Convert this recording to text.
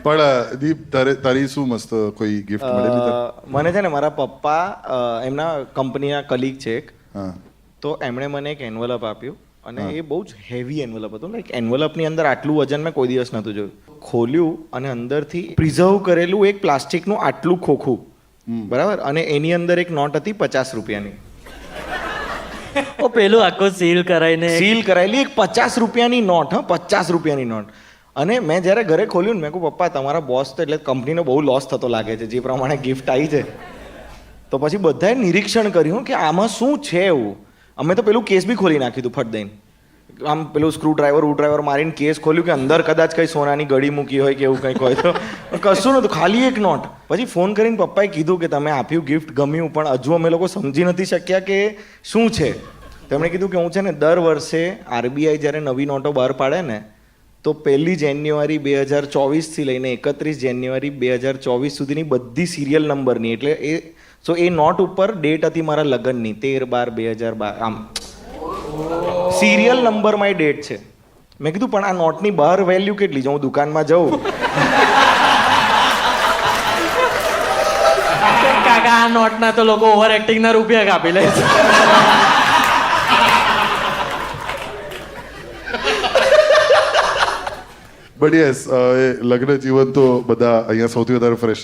પણ દીપ તારી શું મસ્ત કોઈ ગિફ્ટ મળેલી? મને છે ને મારા પપ્પા એમના કંપનીના કલીગ છે એક, હા, તો એમણે મને એક એન્વલપ આપ્યું અને એ બહુ જ હેવી એન્વલપ હતું. લાઈક એન્વલપની અંદર આટલું વજન મેં કોઈ દિવસ નહોતું જોયું. ખોલ્યું અને અંદરથી પ્રિઝર્વ કરેલું એક પ્લાસ્ટિકનું આટલું ખોખું, બરાબર, અને એની અંદર એક નોટ હતી 50 રૂપિયાની. ઓ પેલું આખું સીલ કરાઈને સીલ કરાયેલી એક 50 રૂપિયાની નોટ, 50 રૂપિયાની નોટ. અને મેં જ્યારે ઘરે ખોલ્યું ને મેં કહું પપ્પા તમારા બોસ તો એટલે કંપનીનો બહુ લોસ થતો લાગે છે જે પ્રમાણે ગિફ્ટ આવી છે. તો પછી બધાએ નિરીક્ષણ કર્યું કે આમાં શું છે એવું. અમે તો પેલું કેસ બી ખોલી નાખ્યું હતું ફટ દઈને. આમ પેલું સ્ક્રૂ ડ્રાઈવર મારીને કેસ ખોલ્યું કે અંદર કદાચ કંઈ સોનાની ગળી મૂકી હોય કે એવું કંઈક હોય તો કશું નહોતું, ખાલી એક નોટ. પછી ફોન કરીને પપ્પાએ કીધું કે તમે આપ્યું ગિફ્ટ ગમ્યું, પણ હજુ અમે લોકો સમજી નથી શક્યા કે શું છે. તેમણે કીધું કે હું છે ને દર વર્ષે આરબીઆઈ જ્યારે નવી નોટો બહાર પાડે ને તો 1 જાન્યુઆરી 2024થી લઈને 31 જાન્યુઆરી 2024 સુધીની બધી સિરિયલ નંબરની, એટલે એ નોટ ઉપર ડેટ હતી મારા લગ્નની 13/12/2012, આમ સિરિયલ નંબરમાં એ ડેટ છે. મેં કીધું પણ આ નોટની બહાર વેલ્યુ કેટલી છે? હું દુકાનમાં જાઉં કાકા આ નોટના તો લોકો ઓવર એક્ટિંગના રૂપિયા કાપી લે છે. બટ યસ, લગ્ન જીવન તો બધા અહીંયા સૌથી વધારે ફ્રેશ